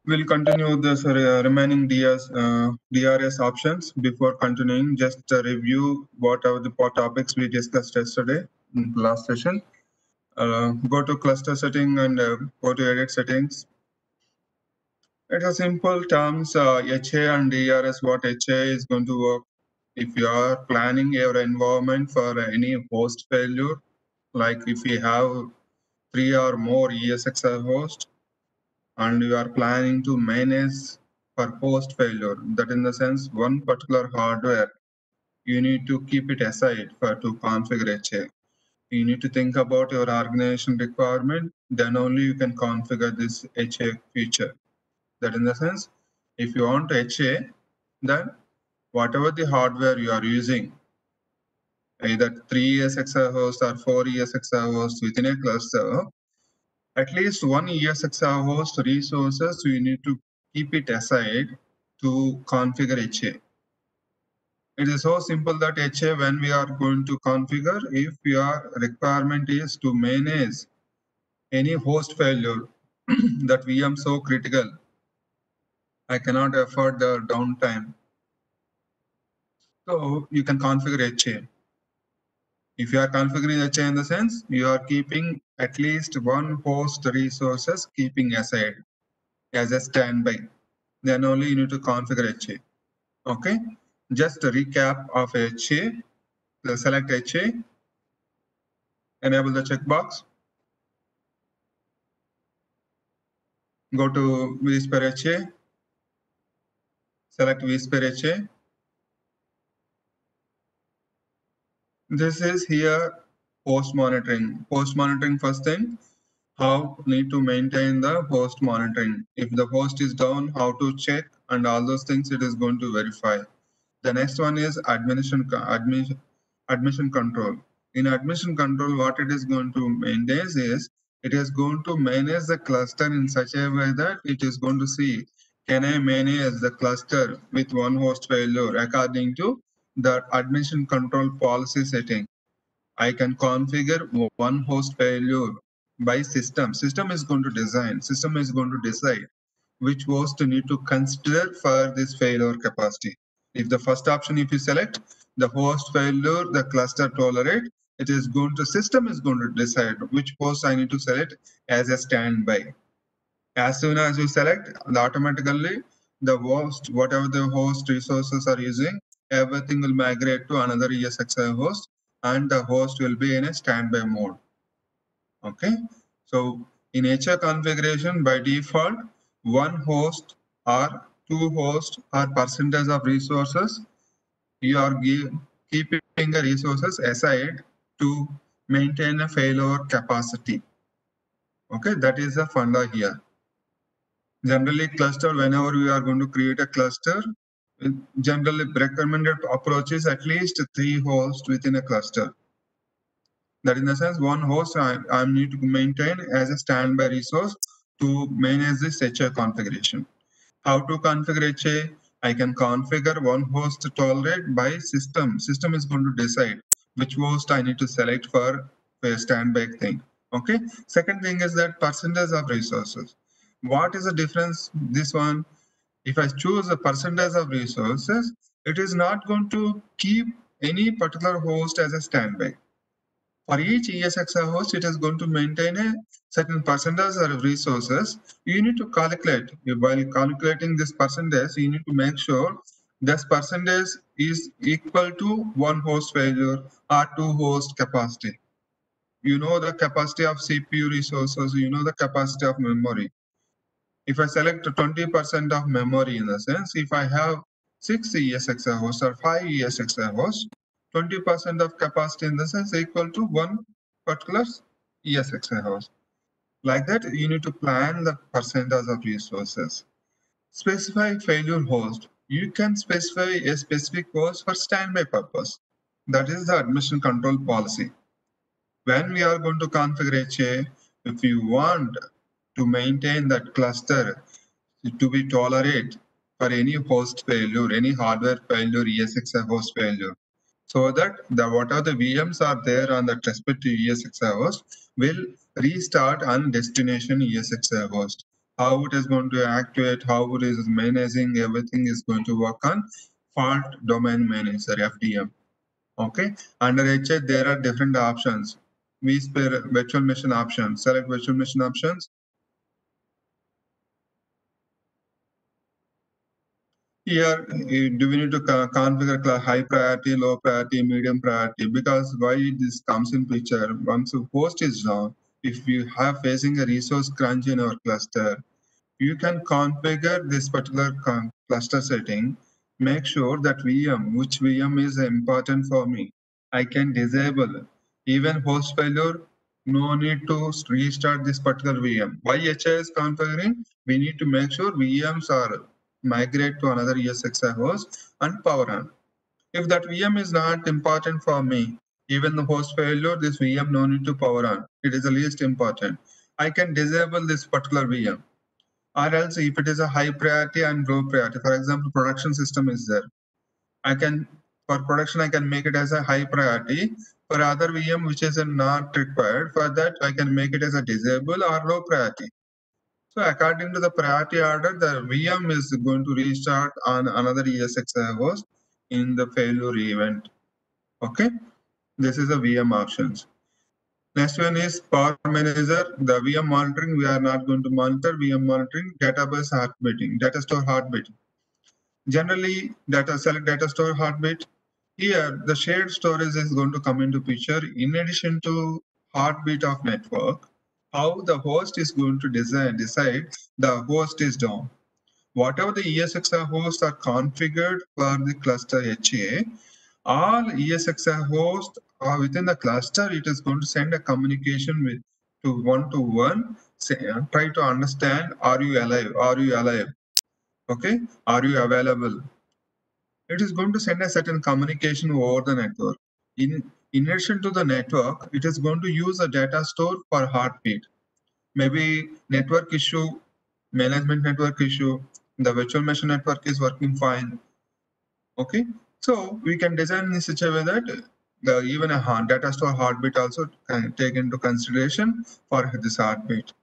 We'll continue this remaining DRS options. Before continuing, just review what are the topics we discussed yesterday in the last session. Go to cluster setting and go to edit settings. It is simple terms, HA and DRS, what HA is going to work. If you are planning your environment for any host failure, like if you have 3 or more ESXi hosts, and you are planning to manage for host failure, that in the sense one particular hardware, you need to keep it aside for to configure HA. You need to think about your organization requirement, then only you can configure this HA feature. That in the sense, if you want HA, then whatever the hardware you are using, either 3 ESXi host or 4 ESXi hosts within a cluster, at least one ESXi host resources you need to keep it aside to configure HA. It is so simple that HA, when we are going to configure, if your requirement is to manage any host failure, that VM so critical, I cannot afford the downtime. So you can configure HA. If you are configuring HA in the sense, you are keeping at least one host resources keeping aside as a standby. Then only you need to configure HA. Okay, just a recap of HA. Select HA, enable the checkbox, go to vSphere HA, select vSphere HA. This is here host monitoring. Host monitoring, first thing, how need to maintain the host monitoring. If the host is down, how to check, and all those things it is going to verify. The next one is admission control. In admission control, what it is going to maintain is it is going to manage the cluster in such a way that it is going to see, can I manage the cluster with one host failure according to the admission control policy setting. I can configure one host failure by system. System is going to decide which host you need to consider for this failure capacity. If the first option, if you select the host failure, the cluster tolerate, it is going to, system is going to decide which host I need to select as a standby. As soon as you select, automatically the host, whatever the host resources are using, everything will migrate to another ESXi host and the host will be in a standby mode. Okay, so in HA configuration, by default, one host or two hosts or percentage of resources, you are keeping the resources aside to maintain a failure capacity. Okay, that is the funda here. Generally, cluster, whenever we are going to create a cluster, generally recommended approach is at least 3 hosts within a cluster. That in the sense, one host I need to maintain as a standby resource to manage this HA configuration. How to configure HA? I can configure one host tolerate by system. System is going to decide which host I need to select for a standby thing. Okay. Second thing is that percentage of resources. What is the difference? This one, if I choose a percentage of resources, it is not going to keep any particular host as a standby. For each ESXi host, it is going to maintain a certain percentage of resources. You need to calculate. While calculating this percentage, you need to make sure this percentage is equal to one host failure or two host capacity. You know the capacity of CPU resources, you know the capacity of memory. If I select 20% of memory, in the sense, if I have 6 ESXi hosts or 5 ESXi hosts, 20% of capacity in the sense equal to one particular ESXi host. Like that, you need to plan the percentage of resources. Specify failure host. You can specify a specific host for standby purpose. That is the admission control policy. When we are going to configure HA, if you want to maintain that cluster to be tolerate for any host failure, any hardware failure, ESXi host failure, so that the whatever the VMs are there on that respective ESXi host will restart on destination ESXi host. how it is going to activate, how it is managing, everything is going to work on Fault Domain Manager, FDM. Okay, under HA there are different options. vSphere virtual machine options. Select virtual machine options. Here, do we need to configure high priority, low priority, medium priority? Because why this comes in picture, once the host is down, if you have facing a resource crunch in our cluster, you can configure this particular cluster setting. Make sure that VM, which VM is important for me, I can disable. Even host failure, no need to restart this particular VM. Why HA is configuring? We need to make sure VMs are migrate to another ESXi host and power on. If that VM is not important for me, even the host failure, this VM no need to power on. It is the least important. I can disable this particular VM. Or else if it is a high priority and low priority, for example, production system is there. I can, for production, I can make it as a high priority. For other VM which is not required, for that I can make it as a disable or low priority. So according to the priority order, the VM is going to restart on another ESXi host in the failure event. Okay, this is the VM options. Next one is Power Manager. The VM monitoring, we are not going to monitor VM monitoring. Database heartbeating, data store heartbeat. Generally, select data store heartbeat. Here, the shared storage is going to come into picture. In addition to heartbeat of network, how the host is going to decide the host is down. Whatever the ESXi hosts are configured for the cluster HA, all ESXi hosts are within the cluster. It is going to send a communication with to one. Try to understand: Are you alive? Are you alive? Okay, are you available? It is going to send a certain communication over the network. In addition to the network, it is going to use a data store for heartbeat. Maybe network issue, management network issue, the virtual machine network is working fine. Okay, so we can design in such a way that even a data store heartbeat also can take into consideration for this heartbeat.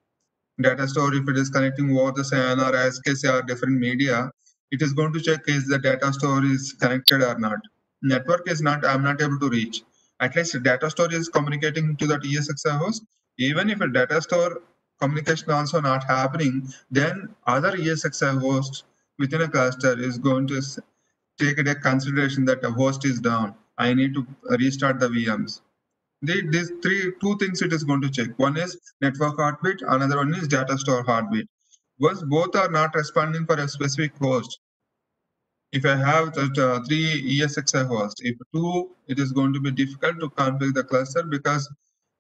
Data store, if it is connecting over the SAN or ASCII or different media, it is going to check is the data store is connected or not. Network is not, I'm not able to reach. At least data store is communicating to that ESXi host. Even if a data store communication also not happening, then other ESXi host within a cluster is going to take it a consideration that the host is down. I need to restart the VMs. These two things it is going to check. One is network heartbeat, another one is data store heartbeat. Once both are not responding for a specific host, if I have that, three ESXi hosts, if two, it is going to be difficult to configure the cluster because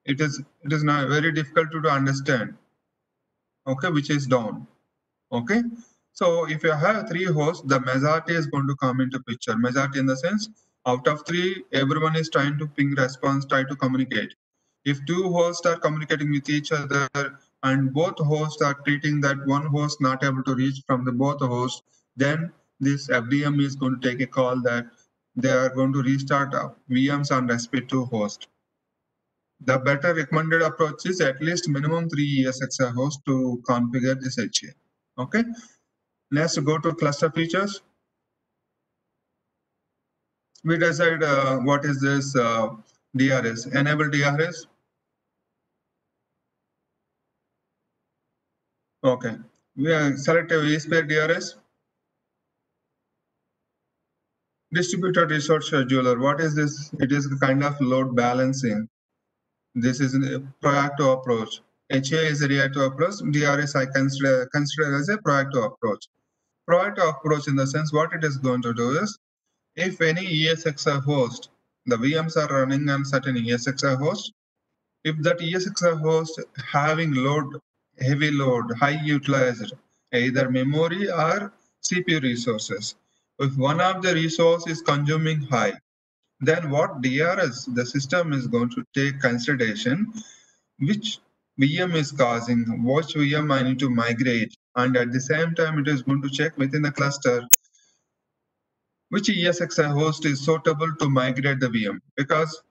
it is not very difficult to understand. Okay, which is down. Okay, so if you have three hosts, the majority is going to come into picture. Majority in the sense, out of three, everyone is trying to ping response, try to communicate. If two hosts are communicating with each other and both hosts are treating that one host not able to reach from the both hosts, then this FDM is going to take a call that they are going to restart VMs on respective host. The better recommended approach is at least minimum 3 ESXi hosts to configure this HA. Okay. Let's go to cluster features. We decide what is this DRS. Enable DRS. Okay. We select a vSphere DRS. Distributed resource scheduler. What is this? It is a kind of load balancing. This is a proactive approach. HA is a reactive approach. DRS I consider as a proactive approach. Proactive approach in the sense what it is going to do is if any ESXi host, the VMs are running on certain ESXi host, if that ESXi host having heavy load, high utilized, either memory or CPU resources, if one of the resource is consuming high, then what DRS, the system is going to take consideration, which VM is causing, which VM I need to migrate, and at the same time it is going to check within the cluster which ESXi host is suitable to migrate the VM. Because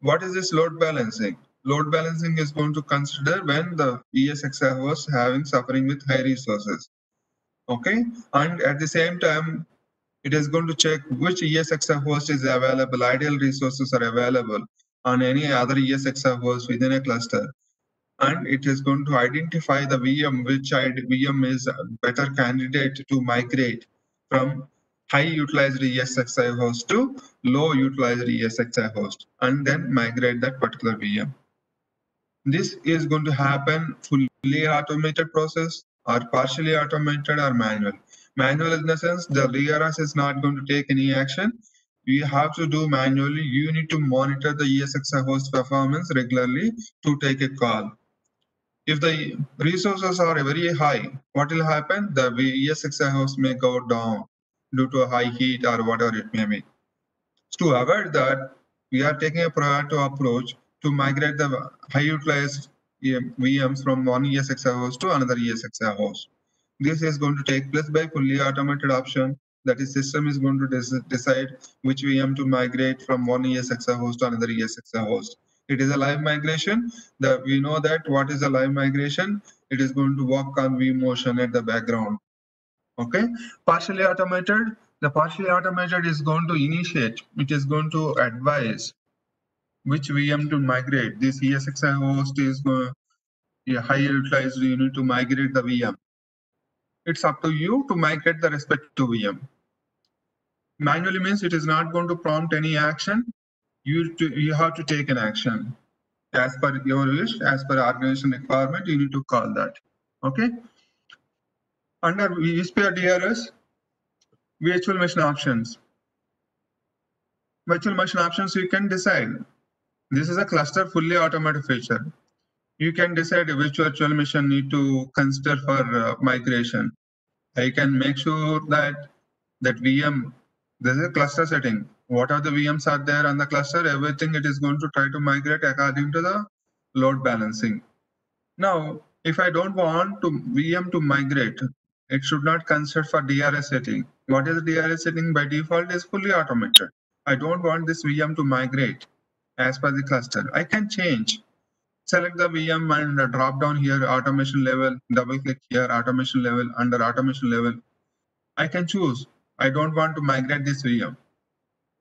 what is this load balancing? Load balancing is going to consider when the ESXi host having suffering with high resources. Okay, and at the same time, it is going to check which ESXi host is available, ideal resources are available on any other ESXi host within a cluster. And it is going to identify the VM, which VM is a better candidate to migrate from high utilized ESXi host to low utilized ESXi host, and then migrate that particular VM. This is going to happen fully automated process or partially automated or manual. Manual in the sense the DRS is not going to take any action. We have to do manually. You need to monitor the ESXi host performance regularly to take a call. If the resources are very high, what will happen? The ESXi host may go down due to high heat or whatever it may be. To avoid that, we are taking a proactive approach to migrate the high utilized VMs from one ESXi host to another ESXi host. This is going to take place by fully automated option. That is, system is going to decide which VM to migrate from one ESXi host to another ESXi host. It is a live migration. We know that what is a live migration. It is going to work on vMotion at the background. Okay, partially automated. The partially automated is going to initiate. It is going to advise which VM to migrate. This ESXi host is high utilized. You need to migrate the VM. It's up to you to migrate the respective VM. Manually means it is not going to prompt any action. You have to take an action as per your wish, as per organization requirement. You need to call that. Okay. Under vSphere DRS, virtual machine options. Virtual machine options you can decide. This is a cluster fully automated feature. You can decide which virtual machine need to consider for migration. I can make sure that VM, this is a cluster setting. What are the VMs are there on the cluster? Everything it is going to try to migrate according to the load balancing. Now, if I don't want to VM to migrate, it should not consider for DRS setting. What is the DRS setting? By default is fully automated. I don't want this VM to migrate as per the cluster. I can change. Select the VM and drop down here, automation level, double click here, automation level, under automation level. I can choose. I don't want to migrate this VM.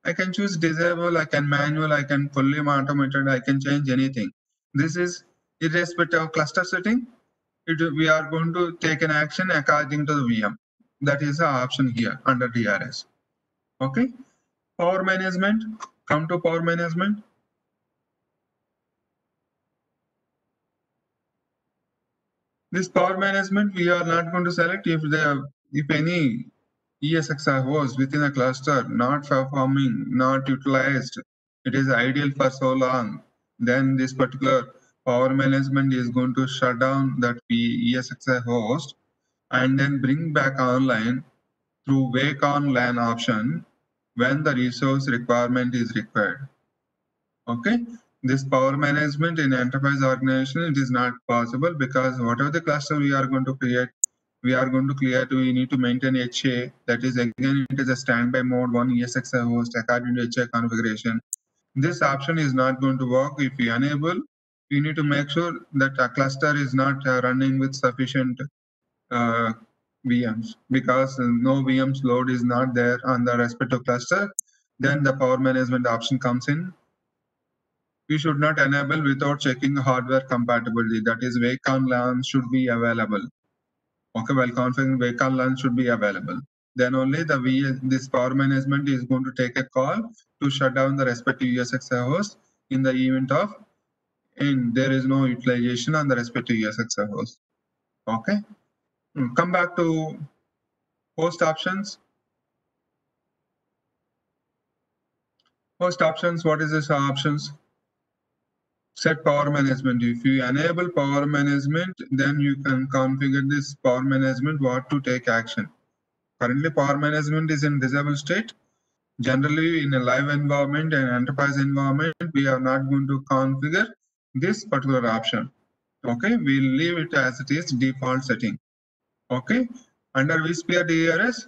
I can choose disable, I can manual, I can fully automated, I can change anything. This is irrespective of cluster setting. We are going to take an action according to the VM. That is the option here under DRS. Okay. Power management. Come to power management. This power management, we are not going to select if any ESXi host within a cluster not performing, not utilized, it is ideal for so long, then this particular power management is going to shut down that ESXi host and then bring back online through wake on LAN option when the resource requirement is required. Okay, this power management in enterprise organization, it is not possible because whatever the cluster we are going to create, we are going to we need to maintain HA. That is, again, it is a standby mode, one ESXi host according to HA configuration. This option is not going to work. If we enable, we need to make sure that a cluster is not running with sufficient VMs, because no VMs load is not there on the respective cluster. Then the power management option comes in. We should not enable without checking hardware compatibility. That is, wake on LAN should be available. Okay, while configuring wake on LAN should be available. Then only this power management is going to take a call to shut down the respective ESXi host in the event of there is no utilization on the respective ESXi host. Okay, come back to host options. Host options, what is this options? Set power management. If you enable power management, then you can configure this power management what to take action. Currently, power management is in disabled state. Generally, in a live environment and enterprise environment, we are not going to configure this particular option. Okay, we'll leave it as it is default setting. Okay, under vSphere DRS,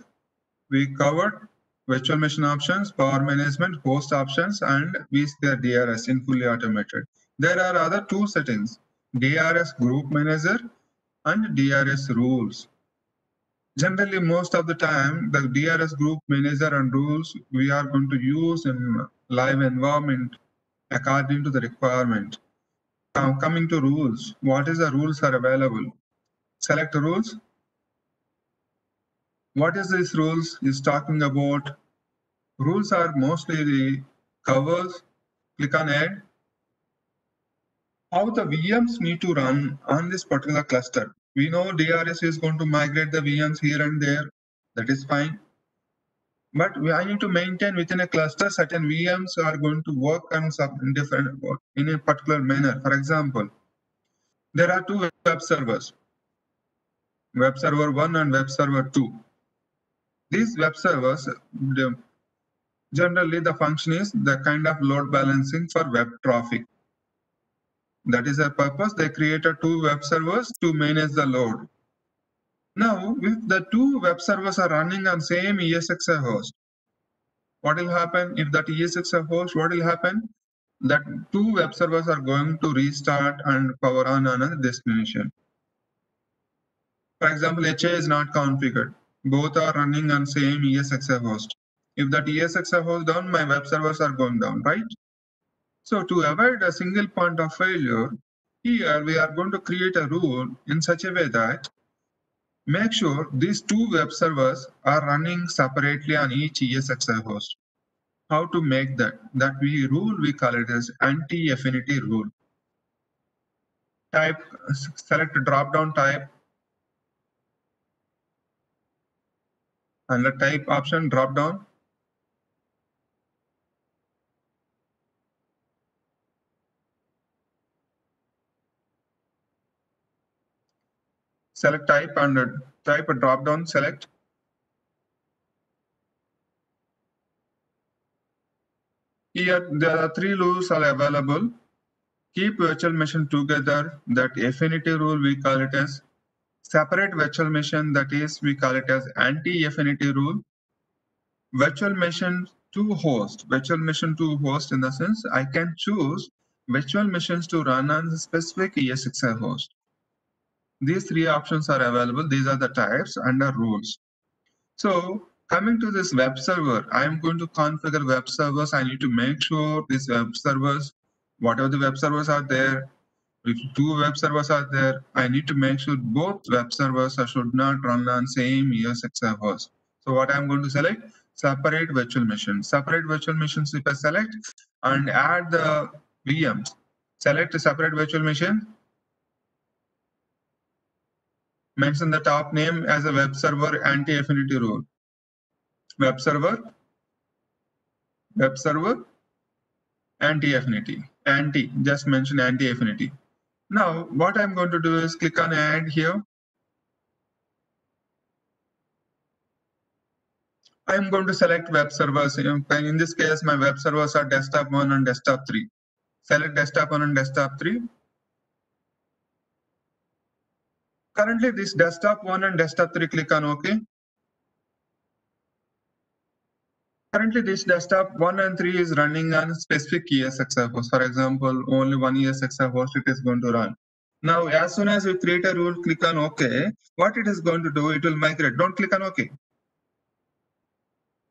we covered virtual machine options, power management, host options, and vSphere DRS in fully automated. There are other two settings, DRS Group Manager and DRS Rules. Generally, most of the time, the DRS Group Manager and rules we are going to use in live environment according to the requirement. Now, coming to rules, what is the rules are available? Select rules. What is these rules is talking about? Rules are mostly the covers, click on add, how the VMs need to run on this particular cluster. We know DRS is going to migrate the VMs here and there. That is fine. But I need to maintain within a cluster certain VMs are going to work on some different in a particular manner. For example, there are two web servers, web server 1 and web server 2. These web servers, generally the function is the kind of load balancing for web traffic. That is their purpose. They created two web servers to manage the load. Now, if the two web servers are running on same ESXi host, what will happen if that ESXi host, what will happen? That two web servers are going to restart and power on another destination. For example, HA is not configured. Both are running on same ESXi host. If that ESXi host down, my web servers are going down, right? So to avoid a single point of failure, here we are going to create a rule in such a way that make sure these two web servers are running separately on each ESXi host. How to make that? That we call it as anti-affinity rule. Type, select drop-down type, and the type option drop-down. Select type and type a drop-down, select. Here, there are three rules are available. Keep virtual machine together, that affinity rule we call it as. Separate virtual machine, that is we call it as anti-affinity rule. Virtual machine to host in the sense I can choose virtual machines to run on the specific ESXi host. These three options are available. These are the types under rules. So coming to this web server, I am going to configure web servers. I need to make sure these web servers, whatever the web servers are there, if two web servers are there, I need to make sure both web servers should not run on same ESXi host. So what I'm going to select, separate virtual machine. Separate virtual machines if I select and add the VMs. Select a separate virtual machine. Mention the top name as a web server anti-affinity rule. Web server, anti-affinity. Just mention anti-affinity. Now, what I'm going to do is click on add here. I'm going to select web servers. In this case, my web servers are desktop 1 and desktop 3. Select desktop 1 and desktop 3. Currently, this desktop 1 and desktop 3, click on OK. Currently, this desktop 1 and 3 is running on specific ESXi host. For example, only one ESXi host it is going to run. Now, as soon as you create a rule, click on OK. What it is going to do, it will migrate. Don't click on OK.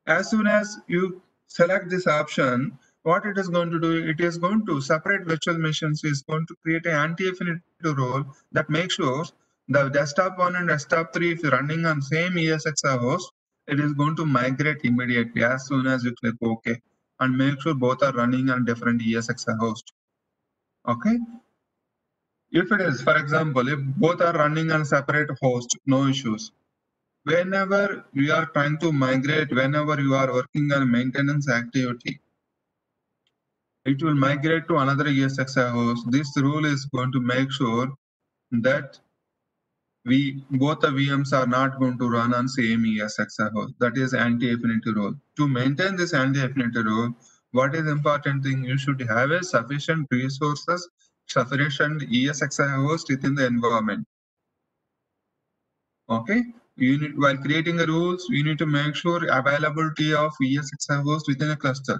As soon as you select this option, what it is going to do, it is going to separate virtual machines, is going to create an anti-affinity rule that makes sure the desktop 1 and desktop 3, if you're running on same ESXi host, it is going to migrate immediately as soon as you click OK and make sure both are running on different ESXi host. Okay. If it is, for example, if both are running on separate host, no issues. Whenever you are trying to migrate, whenever you are working on maintenance activity, it will migrate to another ESXi host. This rule is going to make sure that both the VMs are not going to run on same ESXi host. That is anti-affinity rule. To maintain this anti-affinity rule, what is important thing, you should have a sufficient resources, sufficient ESXi host within the environment. Okay, while creating the rules, you need to make sure availability of ESXi host within a cluster.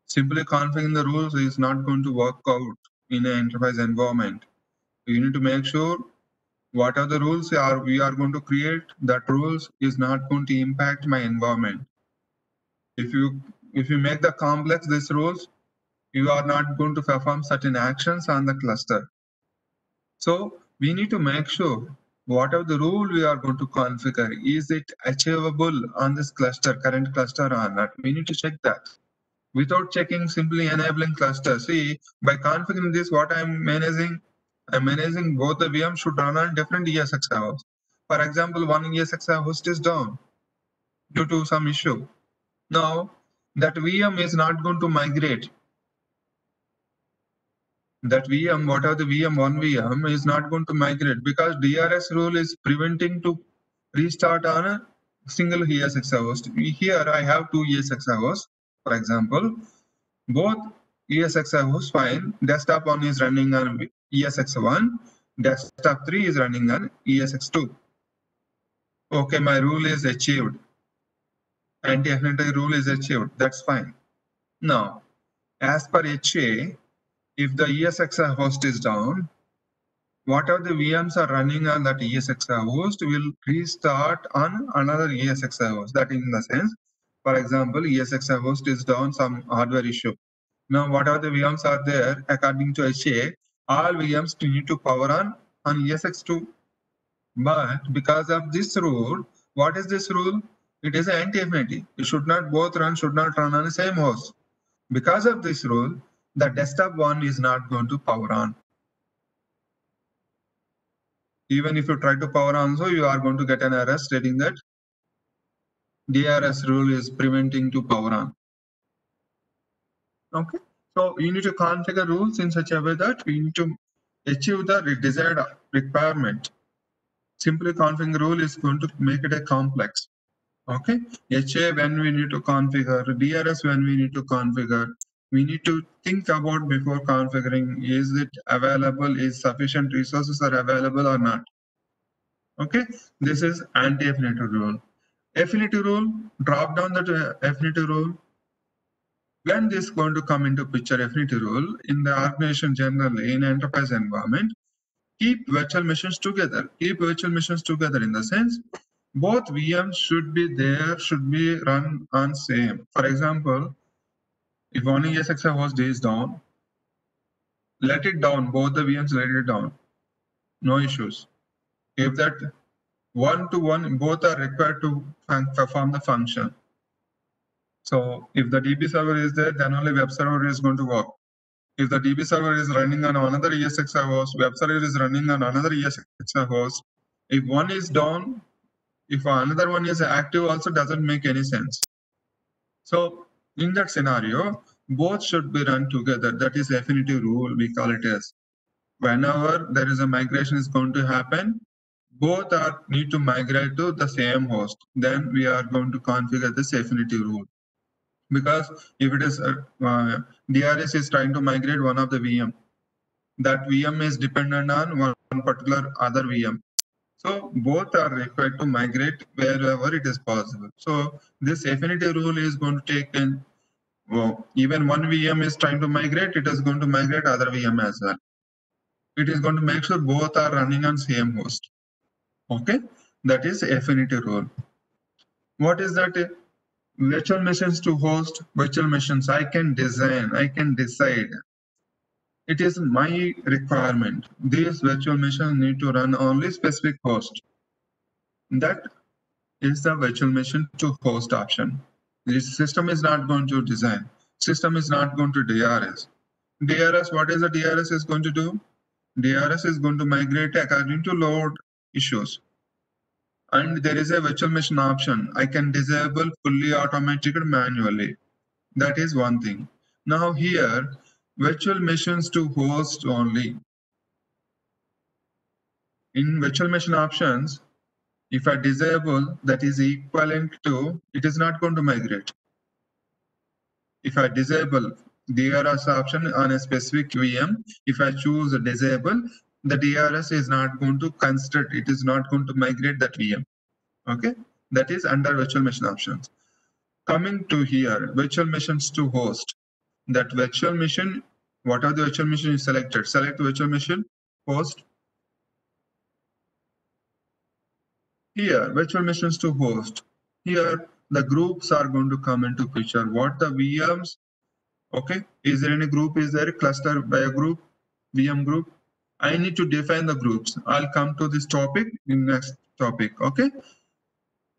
Simply configuring the rules is not going to work out. in an enterprise environment. You need to make sure what are the rules we are going to create, that rules is not going to impact my environment. If you make the complex these rules, you are not going to perform certain actions on the cluster. So we need to make sure whatever the rule we are going to configure, is it achievable on this cluster, current cluster or not? We need to check that. Without checking, simply enabling cluster. See, by configuring this, what I'm managing both the VM should run on different ESXi hosts. For example, one ESXi host is down due to some issue. Now, that VM is not going to migrate. That VM, whatever the VM, one VM is not going to migrate because DRS rule is preventing to restart on a single ESXi host. Here I have two ESXi hosts, for example. Both ESXi hosts fine. Desktop 1 is running on ESX1. Desktop 3 is running on ESX2. Okay, my rule is achieved. Anti-affinity rule is achieved. That's fine. Now, as per HA, if the ESXi host is down, whatever the VMs are running on that ESXi host will restart on another ESXi host. That in the sense, for example, ESXi host is down, some hardware issue. Now, what are the VMs are there? According to HA, all VMs need to power on ESX2. But because of this rule, what is this rule? It is anti-affinity. It should not should not run on the same host. Because of this rule, the desktop one is not going to power on. Even if you try to power on, so you are going to get an error stating that DRS rule is preventing to power on. Okay, so you need to configure rules in such a way that we need to achieve the desired requirement. Simply configuring rule is going to make it a complex. Okay, HA when we need to configure, DRS when we need to configure, we need to think about before configuring, is it available, is sufficient resources are available or not. Okay, this is anti-affinity rule. Affinity rule, drop down the affinity rule. When this is going to come into picture, affinity rule, in the organization generally, in enterprise environment, keep virtual machines together. Keep virtual machines together in the sense, both VMs should be there, should be run on same. For example, if one ESXi host is down, let it down, both the VMs let it down. No issues. If that one-to-one, both are required to perform the function. So if the DB server is there, then only web server is going to work. If the DB server is running on another ESXi host, web server is running on another ESXi host. If one is down, if another one is active, also doesn't make any sense. So in that scenario, both should be run together. That is affinity rule, we call it as. Whenever there is a migration is going to happen, both are need to migrate to the same host. Then we are going to configure this affinity rule. Because if it is DRS is trying to migrate one of the VM, that VM is dependent on one particular other VM. So both are required to migrate wherever it is possible. So this affinity rule is going to take in, even one VM is trying to migrate, it is going to migrate other VM as well. It is going to make sure both are running on same host. Okay, that is affinity rule. What is that? Virtual machines to host virtual machines. I can design, I can decide. It is my requirement. These virtual machines need to run only specific host. That is the virtual machine to host option. The system is not going to design. System is not going to DRS. DRS, what is the DRS is going to do? DRS is going to migrate according to load issues. And there is a virtual machine option. I can disable fully automatic manually. That is one thing. Now here, virtual machines to host only. In virtual machine options, if I disable, that is equivalent to, it is not going to migrate. If I disable DRS option on a specific VM, if I choose a disable, the DRS is not going to consider, it is not going to migrate that VM. Okay, that is under virtual machine options. Coming to here, virtual machines to host. That virtual machine Whatever the virtual machine is selected, select virtual machine, host. Here, virtual machines to host. Here, the groups are going to come into picture. What the VMs, okay? Is there any group? Is there a cluster by a group, VM group? I need to define the groups. I'll come to this topic in next topic, okay?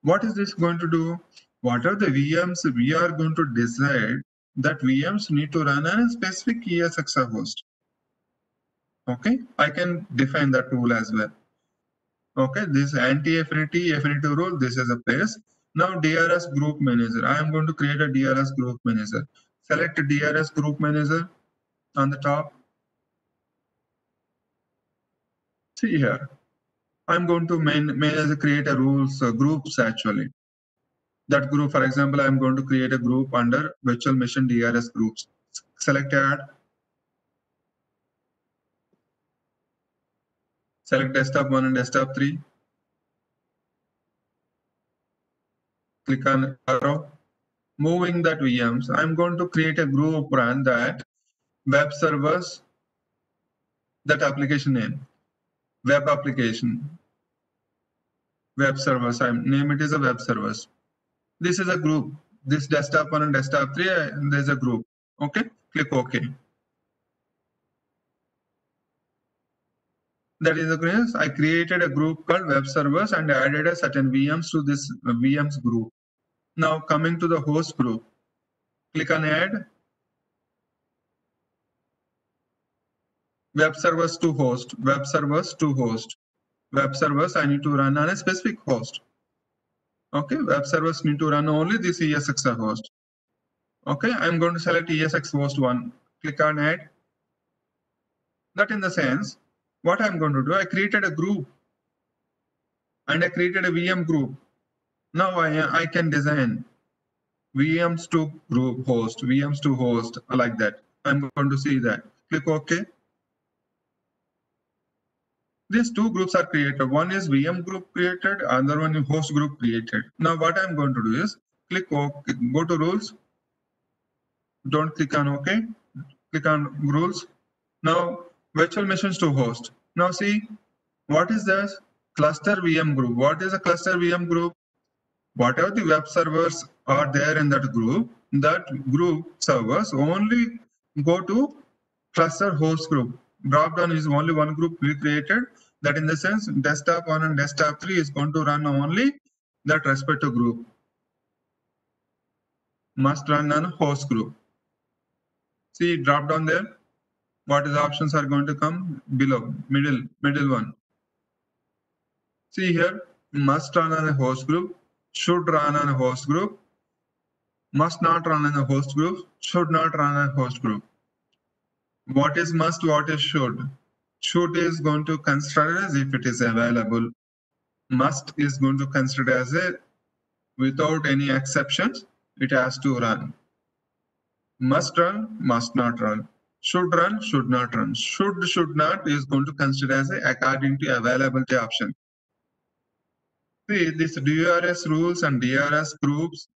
What is this going to do? What are the VMs we are going to decide that VMs need to run on a specific ESXi host? Okay, I can define that rule as well. Okay, this anti-affinity rule, this is a place. Now DRS group manager, I am going to create a DRS group manager. Select DRS group manager on the top. See here, I'm going to create a rules groups actually. That group, for example, I'm going to create a group under virtual machine DRS groups. Select add. Select desktop 1 and desktop 3. Click on arrow. Moving that VMs, I'm going to create a group run that web servers, that application name, web application, web servers, I name it as a web servers. This is a group. This desktop 1 and desktop 3, there's a group. Okay, click OK. That is the case. I created a group called web servers and added a certain VMs to this VMs group. Now coming to the host group, click on add. Web servers to host, web servers to host. Web servers I need to run on a specific host. Okay, web servers need to run only this ESXi host. Okay, I'm going to select ESX host 1. Click on add. That in the sense, what I'm going to do, I created a group and I created a VM group. Now I can design VMs to group host, VMs to host, like that. I'm going to see that. Click OK. These two groups are created. One is VM group created, another one is host group created. Now what I'm going to do is click OK, go to rules. Don't click on OK. Click on rules. Now virtual machines to host. Now see, what is this? Cluster VM group. What is a cluster VM group? Whatever the web servers are there in that group servers only go to cluster host group. Drop down is only one group we created. That in the sense, desktop 1 and desktop 3 is going to run only that respective group. Must run on host group. See, drop down there. What is the options are going to come below, middle one. See here, must run on a host group, should run on a host group, must not run on a host group, should not run on a host group. What is must, what is should? Should is going to consider as if it is available. Must is going to consider as a without any exceptions, it has to run. Must run, must not run. Should run, should not run. Should not is going to consider as a according to availability option. See, these DRS rules and DRS groups,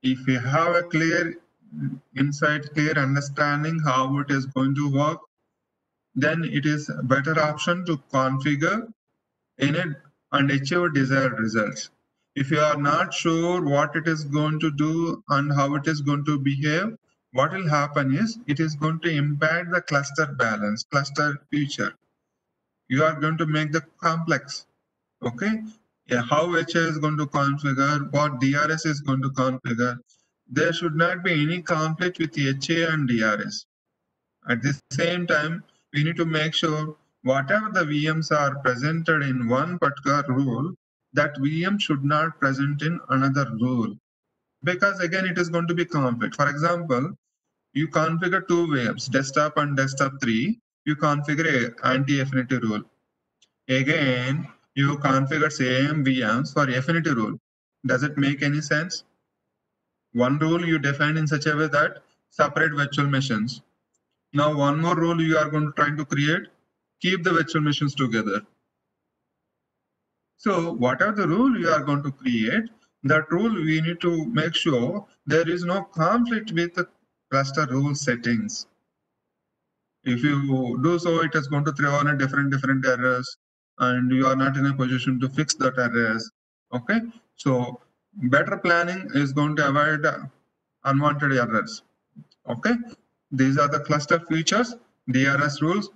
if you have a clear insight, clear understanding how it is going to work, then it is a better option to configure in it and achieve desired results. If you are not sure what it is going to do and how it is going to behave, what will happen is it is going to impact the cluster balance, cluster feature. You are going to make the complex. Okay, yeah, how HA is going to configure, what DRS is going to configure. There should not be any conflict with HA and DRS. At the same time, we need to make sure whatever the VMs are presented in one particular rule, that VM should not present in another rule. Because again, it is going to be conflict. For example, you configure two VMs, desktop and desktop 3, you configure a anti-affinity rule. Again, you configure same VMs for affinity rule. Does it make any sense? One rule you define in such a way that separate virtual machines. Now one more rule you are going to try to create, keep the virtual machines together. So whatever the rule you are going to create, that rule we need to make sure there is no conflict with the cluster rule settings. If you do so, it is going to throw on a different errors, and you are not in a position to fix that errors. Okay, so better planning is going to avoid unwanted errors. Okay, these are the cluster features, DRS rules.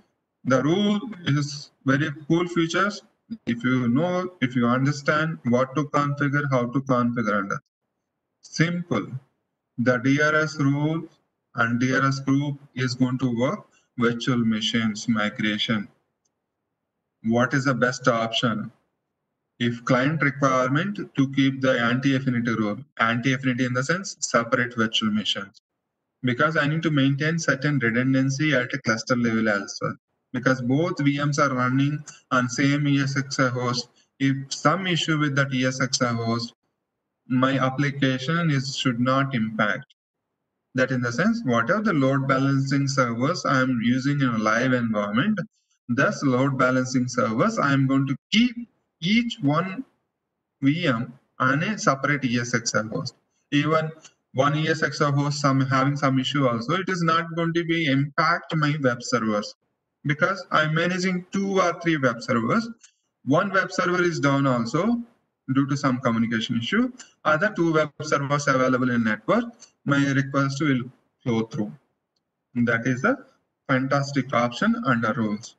The rule is very cool features. If you know, if you understand what to configure, how to configure, and simple. The DRS rule and DRS group is going to work. Virtual machines migration. What is the best option? If client requirement to keep the anti-affinity rule, anti-affinity in the sense separate virtual machines, because I need to maintain certain redundancy at a cluster level also. Because both VMs are running on same ESXi host. If some issue with that ESXi host, my application is should not impact. That in the sense, whatever the load balancing servers I am using in a live environment, thus load balancing servers, I am going to keep each one VM on a separate ESXi host. Even one ESXi host having some issue also, it is not going to be impact my web servers, because I'm managing 2 or 3 web servers. One web server is down also due to some communication issue. Other 2 web servers available in network, my request will flow through. That is a fantastic option under rules.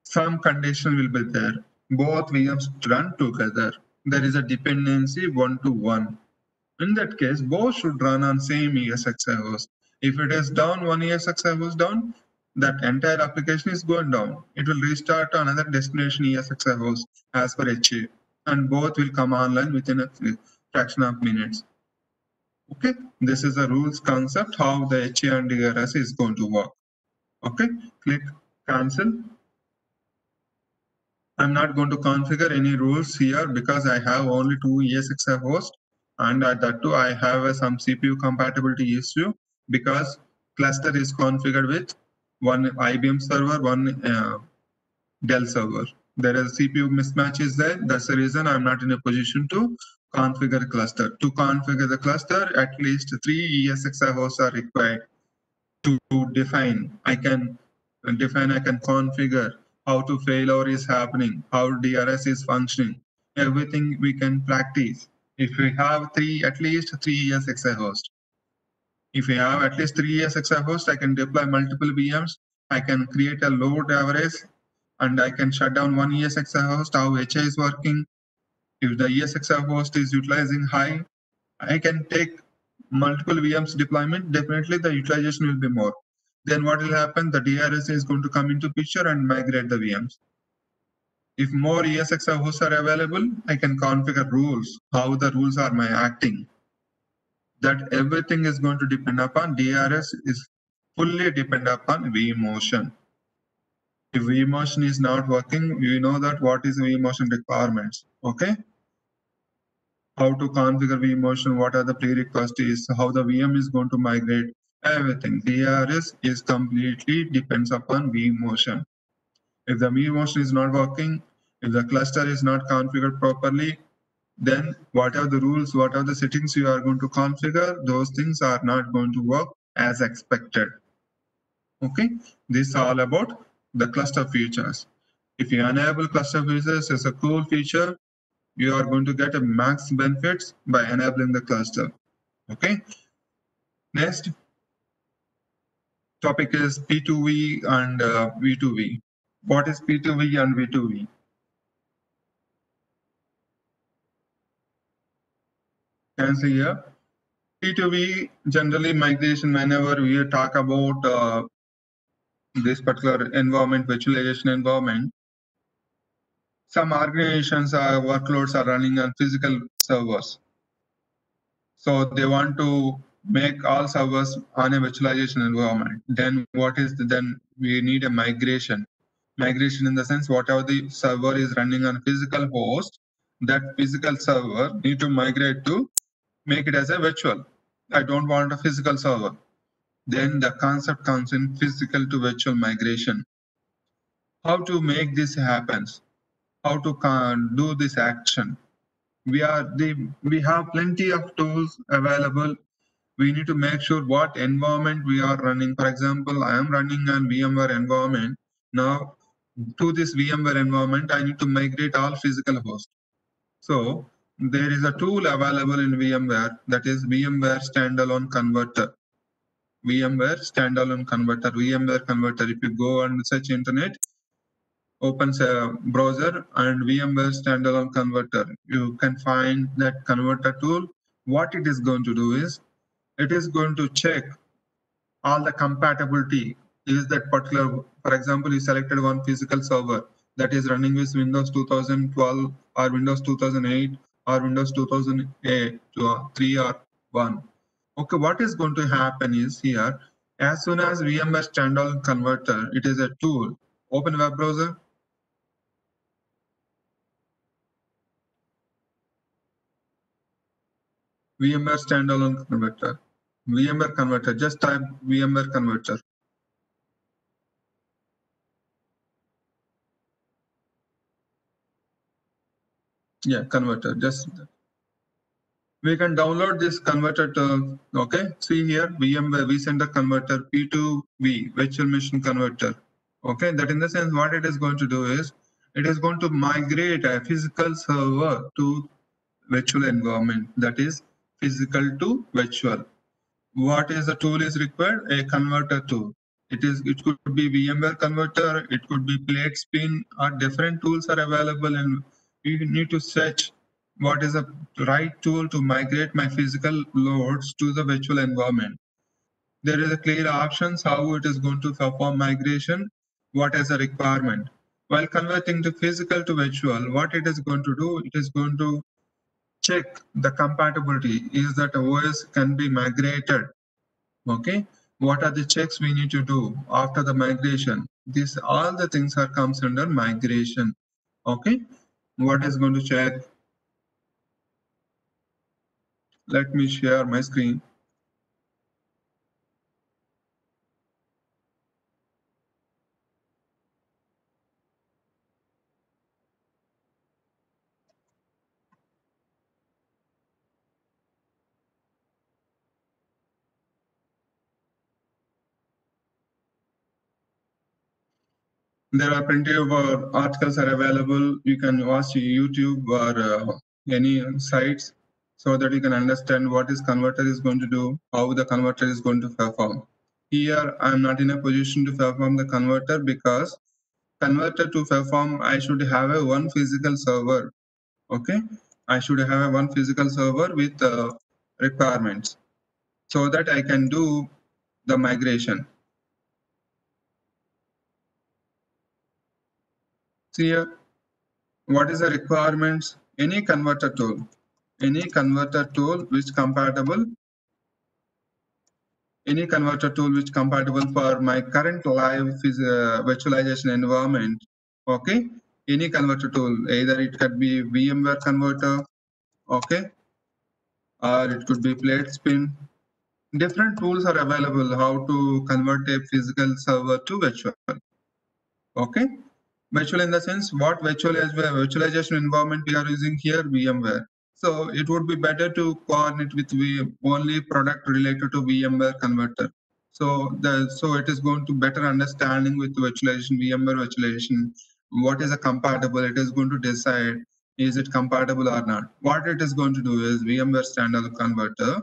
Some condition will be there. Both VMs run together. There is a dependency 1-to-1. In that case, both should run on same ESXi host. If it is down, one ESXi host down, that entire application is going down. It will restart to another destination ESXi host as per HA, and both will come online within a fraction of minutes. Okay, this is the rules concept how the HA and DRS is going to work. Okay, click cancel. I'm not going to configure any rules here because I have only 2 ESXi hosts, and at that too I have some CPU compatibility issue because cluster is configured with one IBM server, one Dell server. There is CPU mismatch is there. That's the reason I'm not in a position to configure cluster. To configure the cluster, at least 3 ESXi hosts are required to define. I can configure how to failure is happening, how DRS is functioning. Everything we can practice. If we have at least 3 ESXi hosts. If we have at least 3 ESXi hosts, I can deploy multiple VMs. I can create a load average, and I can shut down one ESXi host, how HA is working. If the ESXi host is utilizing high, I can take multiple VMs deployment. Definitely the utilization will be more. Then what will happen? The DRS is going to come into picture and migrate the VMs. If more ESXi hosts are available, I can configure rules, how the rules are my acting. That everything is going to depend upon DRS is fully depend upon vMotion. If vMotion is not working, you know that what is vMotion requirements. Okay. How to configure vMotion, what are the prerequisites, how the VM is going to migrate, everything. DRS is completely depends upon vMotion. If the vMotion is not working, if the cluster is not configured properly, then what are the rules, what are the settings you are going to configure, those things are not going to work as expected. Okay, this is all about the cluster features. If you enable cluster features as a cool feature, you are going to get a max benefits by enabling the cluster. Okay. Next topic is P2V and V2V. What is P2V and V2V? Can see here. P2V generally migration whenever we talk about this particular environment, virtualization environment, some organizations workloads are running on physical servers. So they want to make all servers on a virtualization environment. Then then we need a migration. Migration in the sense whatever the server is running on physical host, that physical server need to migrate to make it as a virtual. I don't want a physical server. Then the concept comes in physical to virtual migration. How to make this happen? How to do this action? We have plenty of tools available we need to make sure what environment we are running. For example, I am running an VMware environment. Now, to this VMware environment, I need to migrate all physical hosts. So there is a tool available in VMware, that is VMware Standalone Converter. VMware Standalone Converter, VMware Converter. If you go and search internet, opens a browser and VMware Standalone Converter, you can find that converter tool. What it is going to do is, it is going to check all the compatibility. Is that particular, for example, you selected one physical server that is running with Windows 2012 or Windows 2008 or Windows 2008 3 or 1. Okay, what is going to happen is here, as soon as VMware Standalone Converter, it is a tool. Open web browser. VMware Standalone Converter. VMware Converter. Just type VMware Converter. Yeah, converter. Just we can download this converter to, okay, see here, VMware vCenter converter P2V, virtual machine converter. Okay, that in the sense what it is going to do is, it is going to migrate a physical server to virtual environment, that is physical to virtual. What is the tool is required? A converter tool. It could be VMware converter, it could be plate spin, or different tools are available, and you need to search what is the right tool to migrate my physical loads to the virtual environment. There is a clear options how it is going to perform migration, what is the requirement. While converting the physical to virtual, what it is going to do, it is going to check the compatibility, is that OS can be migrated. Okay, what are the checks we need to do after the migration? This all the things are comes under migration. Okay, what is going to check? Let me share my screen. There are plenty of articles are available. You can watch YouTube or any sites, so that you can understand what is converter is going to do, how the converter is going to perform. Here, I am not in a position to perform the converter, because converter to perform, I should have a one physical server. Okay, I should have a one physical server with requirements, so that I can do the migration. See here, what is the requirements? Any converter tool which compatible, for my current live virtualization environment. Okay, any converter tool, either it could be VMware converter, okay, or it could be plate spin. Different tools are available how to convert a physical server to virtual. Okay, virtual in the sense what virtualization environment we are using here, VMware. So it would be better to coordinate with only product related to VMware converter. So it is going to better understanding with virtualization, VMware virtualization. What is a compatible? It is going to decide, is it compatible or not. What it is going to do is VMware standalone converter.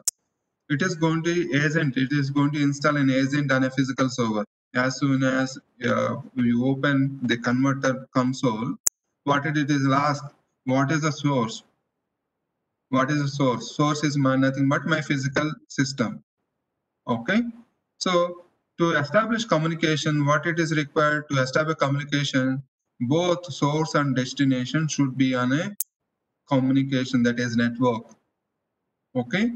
It is going to install an agent on a physical server. As soon as you open the converter console, what it is ask, what is the source? What is the source? Source is nothing but my physical system. Okay, so to establish communication, what it is required to establish communication, both source and destination should be on a communication, that is network. Okay,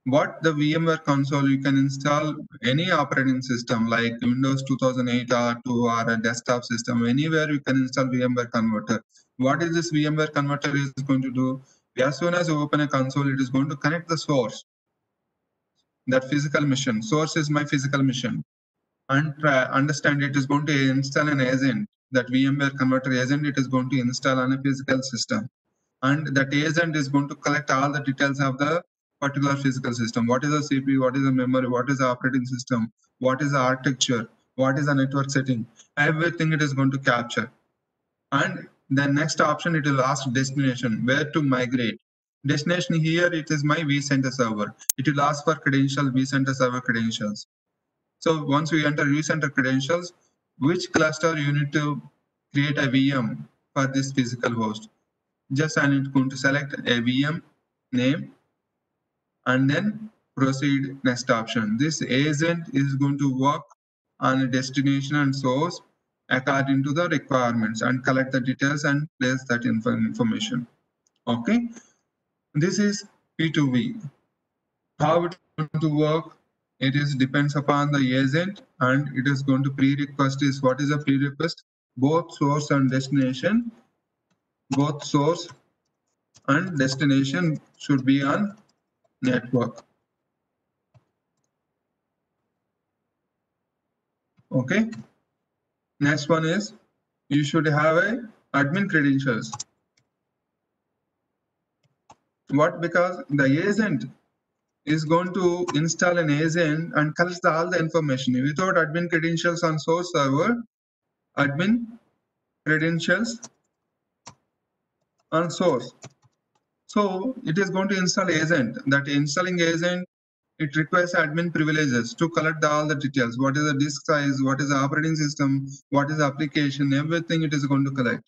what the VMware console, you can install any operating system like Windows 2008 R2 or a desktop system. Anywhere you can install VMware converter. What is this VMware converter is going to do? As soon as you open a console, it is going to connect the source, that physical machine. Source is my physical machine, and understand it is going to install an agent. That VMware converter agent, it is going to install on a physical system, and that agent is going to collect all the details of the particular physical system. What is the CPU? What is the memory? What is the operating system? What is the architecture? What is the network setting? Everything it is going to capture. And the next option, it will ask destination, where to migrate. Destination here, it is my vCenter server. It will ask for credentials, vCenter server credentials. So once we enter vCenter credentials, which cluster you need to create a VM for this physical host. Just I need going to select a VM name and then proceed next option. This agent is going to work on a destination and source according to the requirements and collect the details and place that information. Okay, this is P2V. How it is going to work? It is depends upon the agent, and it is going to pre-request is what is a pre-request? Both source and destination, both source and destination should be on network. Okay. Next one is you should have a admin credentials. What? Because the agent is going to install an agent and collect all the information. Without admin credentials on source server, admin credentials on source. So it is going to install agent. That installing agent, it requires admin privileges to collect all the details. What is the disk size? What is the operating system? What is the application? Everything it is going to collect.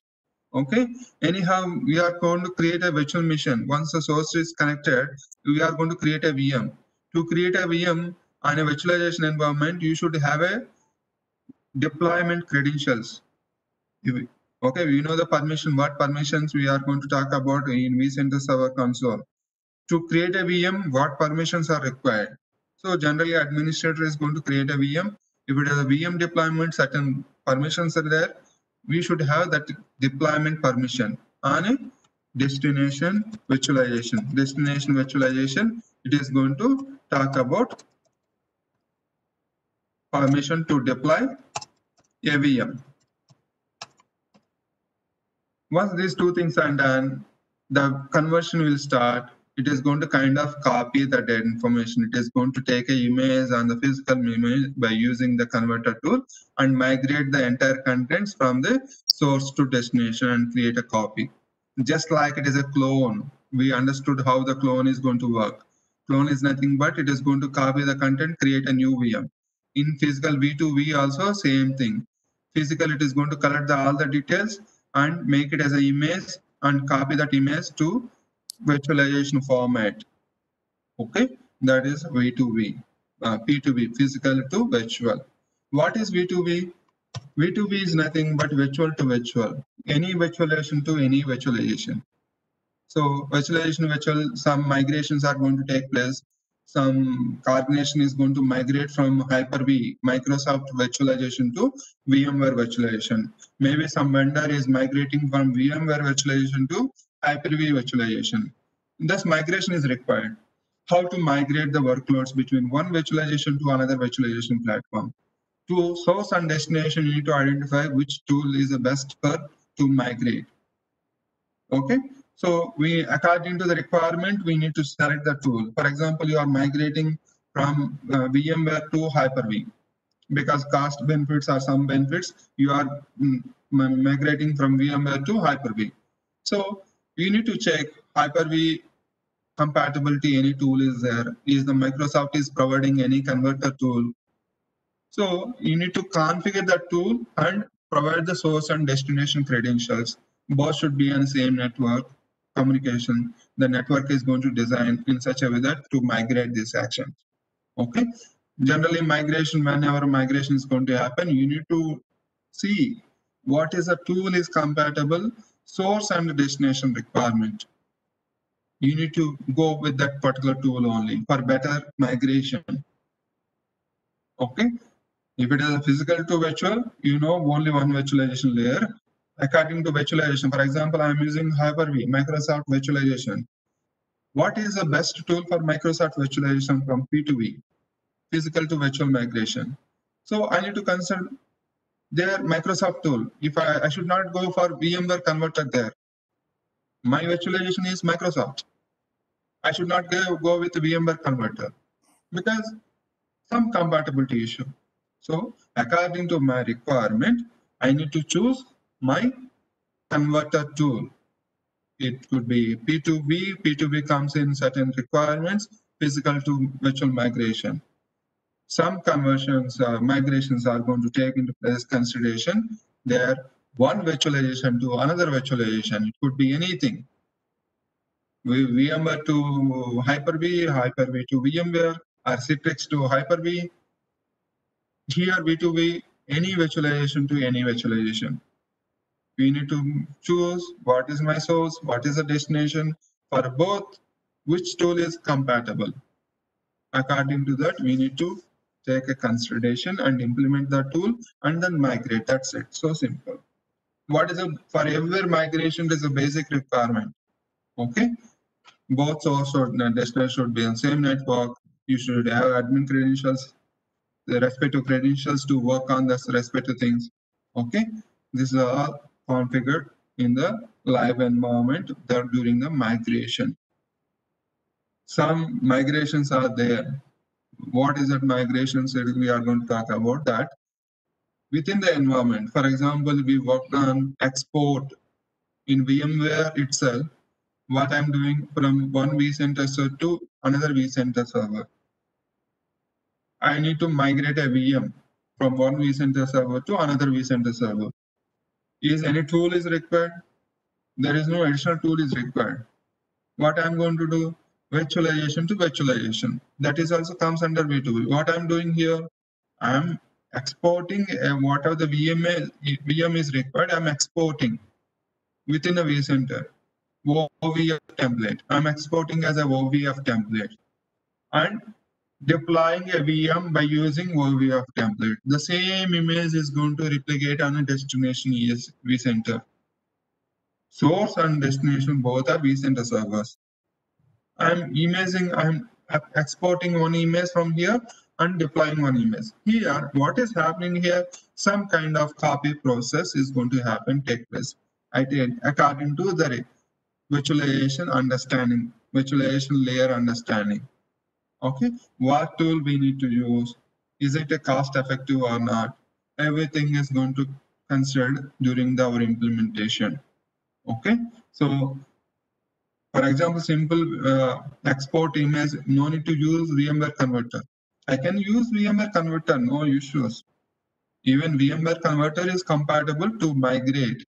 Okay. Anyhow, we are going to create a virtual machine. Once the source is connected, we are going to create a VM. To create a VM on a virtualization environment, you should have a deployment credentials. Okay, we know the permission. What permissions we are going to talk about in vCenter Server Console. To create a VM, what permissions are required? So generally, administrator is going to create a VM. If it is a VM deployment, certain permissions are there. We should have that deployment permission on a destination virtualization. Destination virtualization, it is going to talk about permission to deploy a VM. Once these two things are done, the conversion will start. It is going to kind of copy the data information. It is going to take an image on the physical image by using the converter tool and migrate the entire contents from the source to destination and create a copy. Just like it is a clone, we understood how the clone is going to work. Clone is nothing but it is going to copy the content, create a new VM. In physical V2V also same thing. Physical, it is going to collect all the details and make it as an image and copy that image to virtualization format. Okay, that is V2V. P2V, physical to virtual. What is V2V? V2V is nothing but virtual to virtual. Any virtualization to any virtualization. So virtualization, some migrations are going to take place. Some organization is going to migrate from Hyper-V, Microsoft virtualization to VMware virtualization. Maybe some vendor is migrating from VMware virtualization to Hyper-V virtualization. Thus, migration is required. How to migrate the workloads between one virtualization to another virtualization platform. To source and destination, you need to identify which tool is the best for to migrate. Okay, so according to the requirement, we need to select the tool. For example, you are migrating from VMware to Hyper-V because cost benefits or some benefits, you are migrating from VMware to Hyper-V. So you need to check Hyper-V compatibility, any tool is there. Is the Microsoft is providing any converter tool. So you need to configure that tool and provide the source and destination credentials. Both should be on the same network communication. The network is going to design in such a way that to migrate this action. Okay. Generally, whenever migration is going to happen, you need to see what is a tool is compatible, source and destination requirement. You need to go with that particular tool only for better migration. Okay. If it is a physical to virtual, you know only one virtualization layer. According to virtualization, for example, I am using Hyper-V, Microsoft virtualization. What is the best tool for Microsoft virtualization from P2V? Physical to virtual migration. So I need to consider their Microsoft tool. If I should not go for VMware converter there. My virtualization is Microsoft. I should not go with VMware converter because some compatibility issue. So according to my requirement, I need to choose my converter tool. It could be P2V. P2V comes in certain requirements, physical to virtual migration. Some conversions, migrations are going to take into place consideration their one virtualization to another virtualization. It could be anything. VMware to Hyper-V, Hyper-V to VMware, or Citrix to Hyper-V. Here V2V, any virtualization to any virtualization. We need to choose what is my source, what is the destination for both, which tool is compatible. According to that, we need to take a consideration and implement the tool and then migrate. That's it. So simple. What is for every migration is a basic requirement. Okay. Both source or destination should be on same network. You should have admin credentials, the respective credentials to work on the respective things. Okay. This is all configured in the live environment during the migration. Some migrations are there. What is that migrations? We are going to talk about that within the environment. For example, we worked on export in VMware itself. What I'm doing from one vCenter server to another vCenter server. I need to migrate a VM from one vCenter server to another vCenter server. Is any tool is required? There is no additional tool is required. What I'm going to do? Virtualization to virtualization. That is also comes under V2V. What I'm doing here, I'm exporting whatever the VM is required, I'm exporting within a vCenter. OVF template. I'm exporting as a OVF template. And deploying a VM by using OVF template. The same image is going to replicate on a destination vCenter. Source and destination both are vCenter servers. I'm exporting one image from here and deploying one image. Here, what is happening here? Some kind of copy process is going to take place. According to the virtualization understanding, virtualization layer understanding. Okay, what tool we need to use? Is it a cost effective or not? Everything is going to considered during our implementation. Okay, so for example, simple export image, no need to use VMware converter. I can use VMware converter, no issues. Even VMware converter is compatible to migrate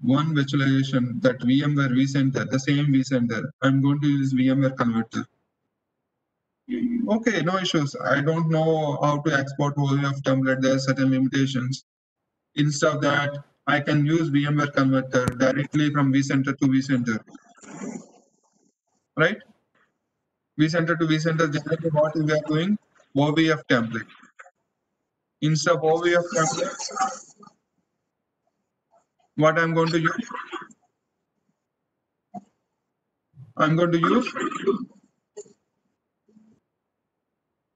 one virtualization, that VMware vCenter, the same vCenter. I'm going to use VMware converter. Okay, no issues. I don't know how to export OVF template. There are certain limitations. Instead of that, I can use VMware converter directly from vCenter to vCenter. Right? vCenter to vCenter, generally what we are doing? OVF template. Instead of OVF template, what I'm going to use? I'm going to use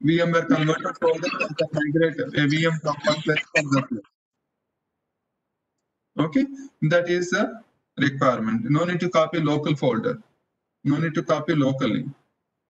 VMware converter so that I can migrate a VM from one place to another place. Okay, that is a requirement. No need to copy local folder. No need to copy locally.